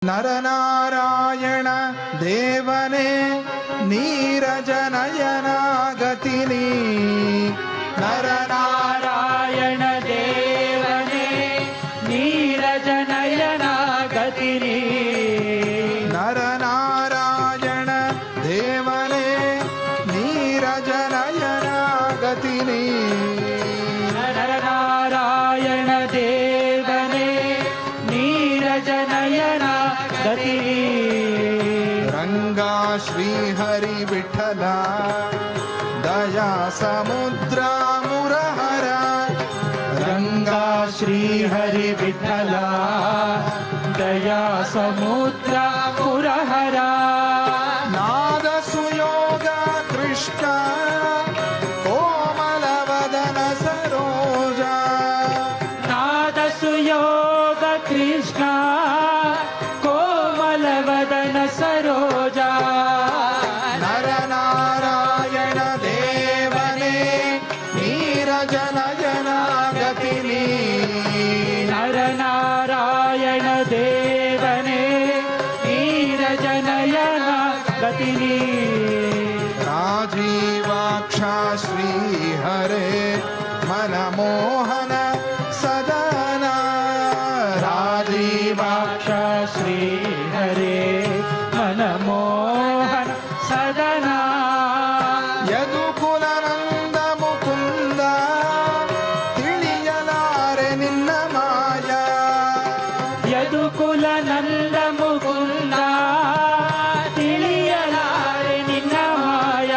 ನರನಾರಾಯಣ ದೇವನೇ ನೀರಜನಯನ ಗತಿನಿ. ನರನಾರಾಯಣ ದೇವನೇ ನೀರಜನಯನ ಗತಿನಿ. ನರನಾರಾಯಣ ದೇವನೇ ನೀರಜನಯನ ಗತಿನಿ. ನರನಾರಾಯಣ ದೇವನೇ ನೀರಜನಯನ ಗತಿನಿ. ರಂಗಾ ಶ್ರೀಹರಿ ವಿಠಲ ದಯಾ ಸಮುದ್ರ ಮುರಹರ. ರಂಗಾ ಶ್ರೀಹರಿ ವಿಠಲ ದಯಾ ಸಮುದ್ರ ಮುರಹರ. ನಾದ ಸುಯೋಗ ಕೃಷ್ಣ ಕೋಮಲವದನ ಸರೋಜ. ನಾದ ಸುಯೋಗ ಕೃಷ್ಣ ಕೋಮಲವದನ ಸರೋಜ. ನರನಾರಾಯಣ ದೇವನೇ ನೀರಜನಯನ ಗತಿನಿ. ನರನಾರಾಯಣ ದೇವನೇ ನೀರಜನಯನ ಗತಿನಿ. ರಾಜೀವಾಕ್ಷ ಶ್ರೀಹರೇ ಮನಮೋಹನ ಸದನ. ರಾಜೀವಾಕ್ಷ ಶ್ರೀಹರೇ ಮನಮೋಹನ ಸದನ. ಯದುಕುಲನಂದ ಮುಕುಂದ ತಿಳಿಯಲಾರೆ ನಿನ್ನ ಮಾಯ. ಯದುಕುಲ ನಂದ ಮುಕುಂದ ತಿಳಿಯಲಾರೆ ನಿನ್ನ ಮಾಯ.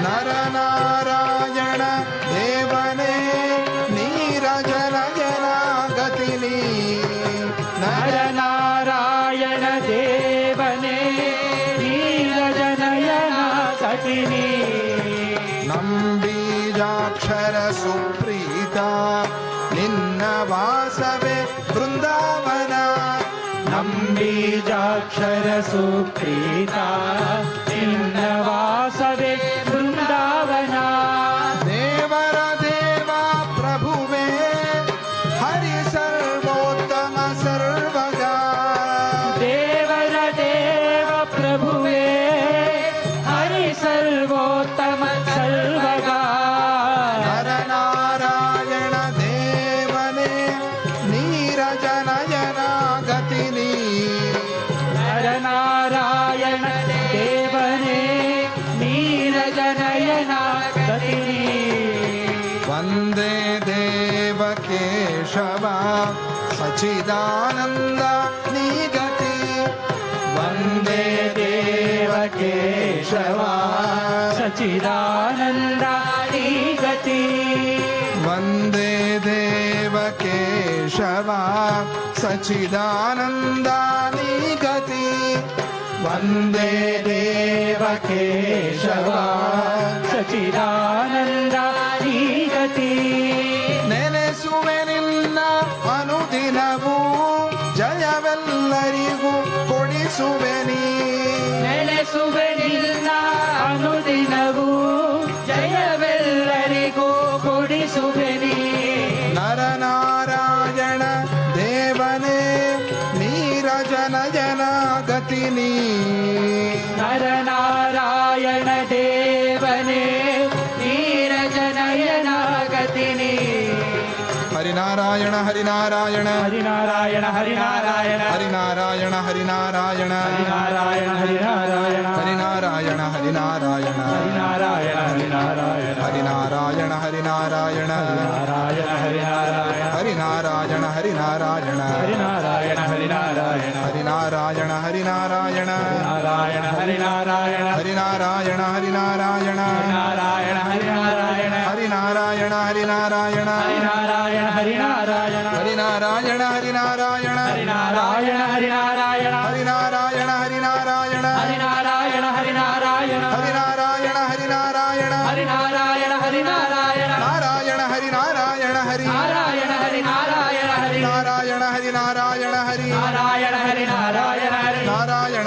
ನರನಾರಾಯಣ ದೇವನೇ ನೀರಜನಯನ ಗತಿನಿ. ನರನಾರಾಯಣ ದೇವನೇ ನೀರಜನಯನ ಗತಿನಿ. ನಂಬೀಜಾಕ್ಷರ ಸುಪ್ರೀತ ನಿನ್ನ ವಾಸವೇ ಬೃಂದಾವನ. ನಂಬೀಜಾಕ್ಷರ ಸುಪ್ರೀತ ನಿನ್ನ ವಾಸವೇ ಬೃಂದಾವನ. ದೇವರ ದೇವ ಪ್ರಭುವೇ ಹರಿ ಸರ್ವೋತ್ತಮ ಸರ್ವಗ. ದೇವರ ದೇವ ಪ್ರಭುವೇ ಹರಿ ಸರ್ವೋತ್ತಮ ಸರ್ವಗ. ನರನಾರಾಯಣ ದೇವನೇ ನೀರಜನಯನ ಗತಿನಿ. ನರನಾರಾಯಣ ದೇವನೇ ನೀರಜನಯನ ಗತಿನಿ. ವಂದೇ ದೇವ ಕೇಶವ ಸಚಿದಾನಂದ ನೀಗತಿ. ವಂದೇ ದೇವ ಕೇಶವ ಸಚಿದಾನಂದ ಗತಿ. ವಂದೇ ದೇವ ಕೇಶವ ಸಚಿದಾನಂದ ನೀಗತಿ. ವಂದೇ ದೇವ ಕೇಶವ ಸಚಿದಾನಂದ ಗತಿ. ನೆನೆಸುವೆ ನಿನ್ನ ಅನುದಿನವೂ ಜಯವೆಲ್ಲರಿಗೂ ಕೊಡಿಸುವೆ ನೀ. ನೆಲೆಸುವೆ ನಿನ್ನ ಅನುದಿನವೂ ಜಯವೆಲ್ಲರಿಗೂ ಕೊಡಿಸುವೆ ನೀ. ನರನಾರಾಯಣ ದೇವನೇ ನೀರಜನಯನ ಗತಿನಿ. ನರನಾರಾಯಣ ದೇವನೇ ನೀರಜನಯನ ಗತಿನಿ. ಹರಿನಾರಾಯಣ ಹರಿನಾರಾಯಣ ಹರಿನಾರಾಯಣ ಹರಿನಾರಾಯಣ ಹರಿನಾರಾಯಣ ಹರಿನಾರಾಯಣ ಹರಿನಾರಾಯಣ ಹರಿನಾರಾಯಣ ಹರಿನಾರಾಯಣ ಹರಿನಾರಾಯಣ ಹರಿನಾರಾಯಣ ಹರಿನಾರಾಯಣ ಹರಿನಾರಾಯಣ ಹರಿನಾರಾಯಣ ನಾರಾಯಣ ಹರಿನಾರಾಯಣ ಹರಿನಾರಾಯಣ ಹರಿನಾರಾಯಣ ಹರಿನಾರಾಯಣ ಹರಿನಾರಾಯಣ ಹರಿನಾರಾಯಣ ಹರಿನಾರಾಯಣ ನಾರಾಯಣ ಹರಿನಾರಾಯಣ ಹರಿನಾರಾಯಣ ಹರಿನಾರಾಯಣ ನಾರಾಯಣ ಹರಿನಾರಾಯಣ ಹರಿನಾರಾಯಣ ಹರಿನಾರಾಯಣ ಹರಿನಾರಾಯಣ ಹರಿನಾರಾಯಣ ಹರಿನಾರಾಯಣ ಹರಿನಾರಾಯಣ ಹರಿನಾರಾಯಣ ಹರಿನಾರಾಯಣ ಹರಿನಾರಾಯಣ ಹರಿನಾರಾಯಣ ಹರಿನಾರಾಯಣ ಹರಿನಾರಾಯಣ ಹರಿನಾರಾಯಣ ಹರಿನಾರಾಯಣ ಹರಿನಾರಾಯಣ ಹರಿನಾರಾಯಣ ನಾರಾಯಣ ಹರಿನಾರಾಯಣ ಹರಿ ನಾರಾಯಣ ಹರಿನಾರಾಯಣ ಹರಿ ನಾರಾಯಣ ಹರಿನಾರಾಯಣ ಹರಿ ನಾರಾಯಣ ಹರಿನಾರಾಯಣ ಹರಿ ನಾರಾಯಣ